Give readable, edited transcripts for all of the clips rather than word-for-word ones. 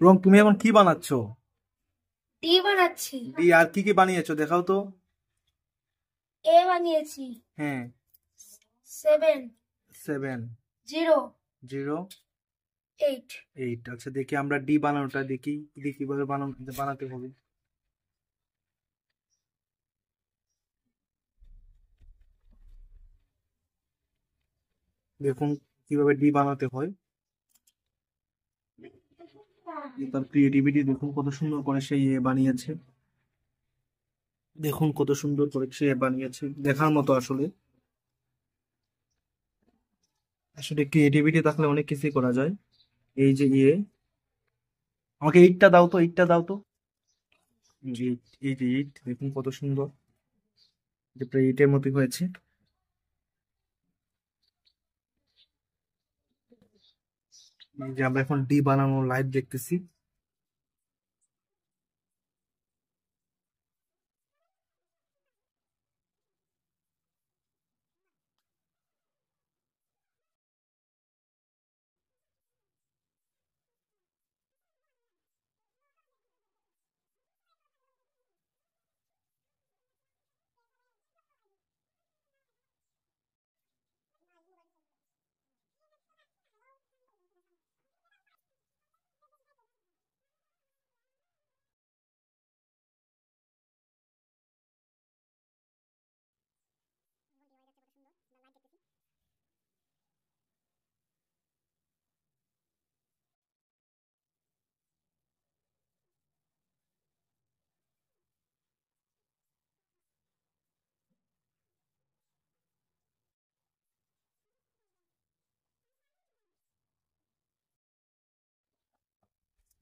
রং তুমি এখন কি বানাচ্ছো? ডি বানাচ্ছি। ডি আর কি কি বানিয়েছো দেখাও তো। এ বানিয়েছি। হ্যাঁ 7 7 0 0 8। 8। আচ্ছা দেখি আমরা ডি বানানোটা দেখি, কিভাবে বানাতে হবে। দেখুন কিভাবে ডি বানাতে হয়। তার ক্রিয়েটিভিটি দেখুন কত সুন্দর করে সে বানিয়েছে। দেখুন কত সুন্দর করে সে বানিয়েছে, দেখার মতো আসলে। আসলে ক্রিয়েটিভিটি থাকলে অনেক কিছুই করা যায়। এই যে আমাকে এইটটা দাও তো, এইটটা দাও তো। এইট, এই যে এইট দেখুন কত সুন্দর, যে প্রায় এইটের মতোই হয়েছে। এই যে আমরা এখন ডি বানানো লাইভ দেখতেছি।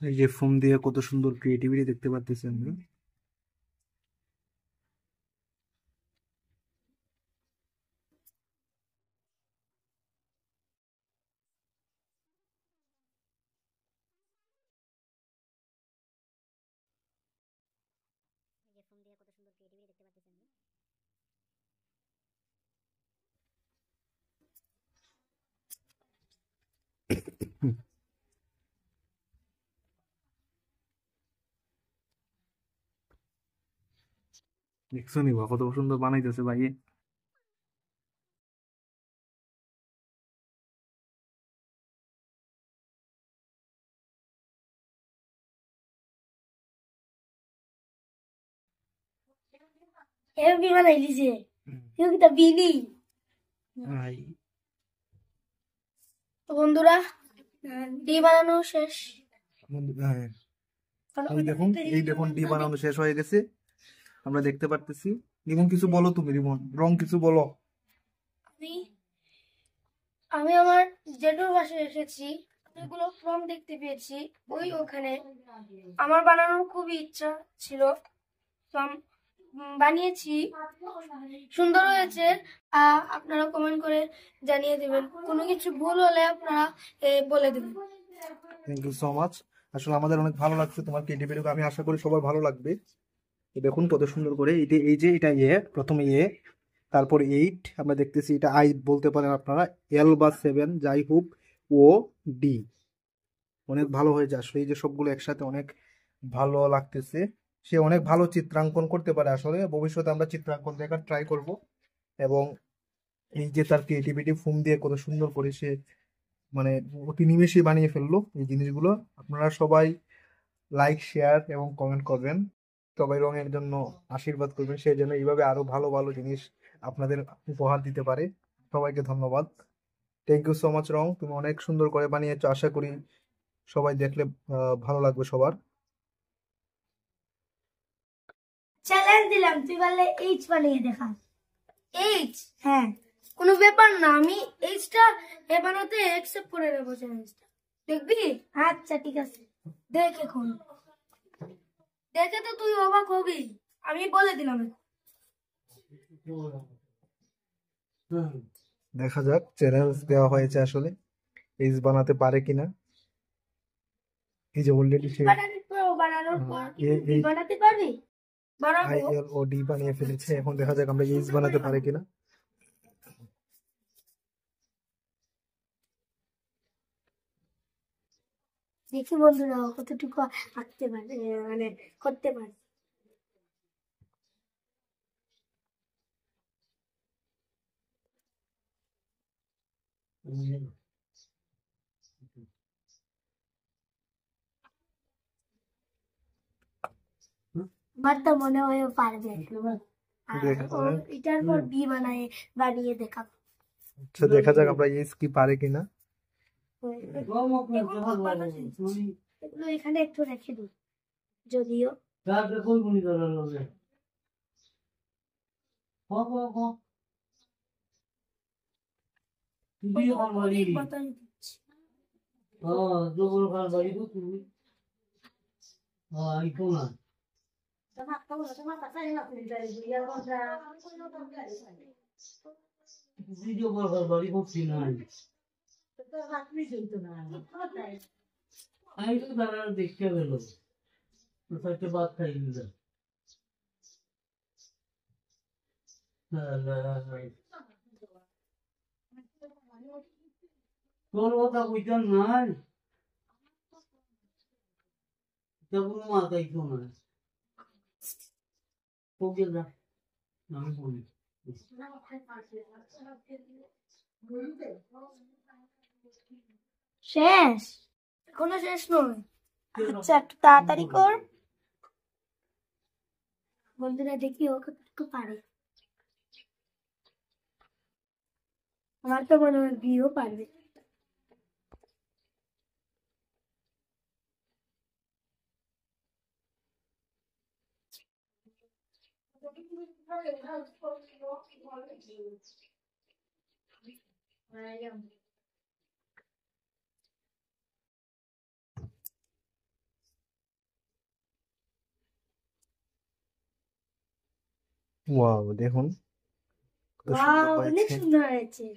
এই যে ফোম দিয়ে কত সুন্দর ক্রিয়েটিভিটি দেখতে পাচ্ছেন আমরা। দেখছো নি বা কত সুন্দর বানাইতেছে ভাই। হেভি বানাই দিছে। কেউ কি তা বিনি। ভাই তো বন্ধুরা, ডি বানানো শেষ। হ্যাঁ, এই দেখুন, এই দেখুন ডি বানানো শেষ হয়ে গেছে, আমরা দেখতে পারতেছি। রিমন কিছু বলো তুমি, রিমন রং কিছু বলো। আমি আমি আমার জেঠুর বাসায় এসেছি, অনেকগুলো ফর্ম দেখতে পেয়েছি। ওখানে আমার বানানোর খুবই ইচ্ছা ছিল, তো বানিয়েছি। সুন্দর হয়েছে। আপনারা কমেন্ট করে জানিয়ে দেবেন, কোনো কিছু ভুল হলে আপনারা বলে দেবেন। Thank you so much. আসলে আমাদের অনেক ভালো লাগছে তোমার ক্রিয়েটিভিটি, আমি আশা করি সবার ভালো লাগবে। দেখুন কত সুন্দর করে এই যে এটা প্রথমে তারপর 8 আমরা দেখতেছি, এটা আই বলতে পারেন আপনারা, এল বা 7 যাই হোক, ও ডি। অনেক ভালো হয়েছে আসলে, এই যে সবগুলো একসাথে অনেক ভালো লাগতেছে। সে অনেক ভালো চিত্রাঙ্কন করতে পারে আসলে, ভবিষ্যতে আমরা চিত্রাঙ্কন দেখার ট্রাই করব। এবং এই যে তার ক্রিয়েটিভিটি ফোন দিয়ে কত সুন্দর করে সে মানে অতি নিমেষেই বানিয়ে ফেললো এই জিনিসগুলো। আপনারা সবাই লাইক, শেয়ার এবং কমেন্ট করবেন, সবাই রঙের জন্য আশীর্বাদ করবেন, সেই জন্য এইভাবে আরো ভালো ভালো জিনিস আপনাদের উপহার দিতে পারে। সবাইকে ধন্যবাদ। থ্যাংক ইউ সো মাচ রং, তুমি অনেক সুন্দর করে বানিয়েছো, আশা করি সবাই দেখলে ভালো লাগবে সবার। চ্যালেঞ্জ দিলাম, তুই বললে এইচ বানিয়ে দেখা। এইচ, হ্যাঁ, কোনো ব্যাপার না, আমি এইচটা বানাতে অ্যাকসেপ্ট করে নেবো চ্যালেঞ্জটা। দেখবি? আচ্ছা ঠিক আছে, দেখ এখন, দেখে তো তুই অবাক হবি, আমি বলে দিলাম। দেখা যাক, চ্যালেঞ্জ দেওয়া হয়েছে আসলে এইচ বানাতে পারে কিনা। এই যে অলরেডি সে বানানোর পর তুই বানাতে পারবি? আই এল ও ডি বানিয়ে ফেলেছে, এখন দেখা যাক আমরা এইচ বানাতে পারে কিনা। দেখি বন্ধুরা ও কতটুকু আঁকতে পারে, মানে করতে পারে। আমার তো মনে হয় ও পারবে। আর দেখা ও যাক। এটার পর বি বানিয়ে দেখাবো। আচ্ছা দেখা যাক আমরা ইস কি পারে কিনা। এগুলো এখানে একটু রেখে দিই, যদিও অনেক বাতাস দিচ্ছে। তোর কথা বুঝতাম নাই, তখন মাথায় তো না ওকে না আমি বলি শেষ? এখনো শেষ নয়। আচ্ছা একটু তাড়াতাড়ি কর বন্ধুরা, দেখি ও কতটুকু পারে। আমার তো মনে হয় বিও পারবে। ওয়াও দেখুন কত সুন্দর ওয়াও, অনেক হয়েছে। সুন্দর হয়েছে।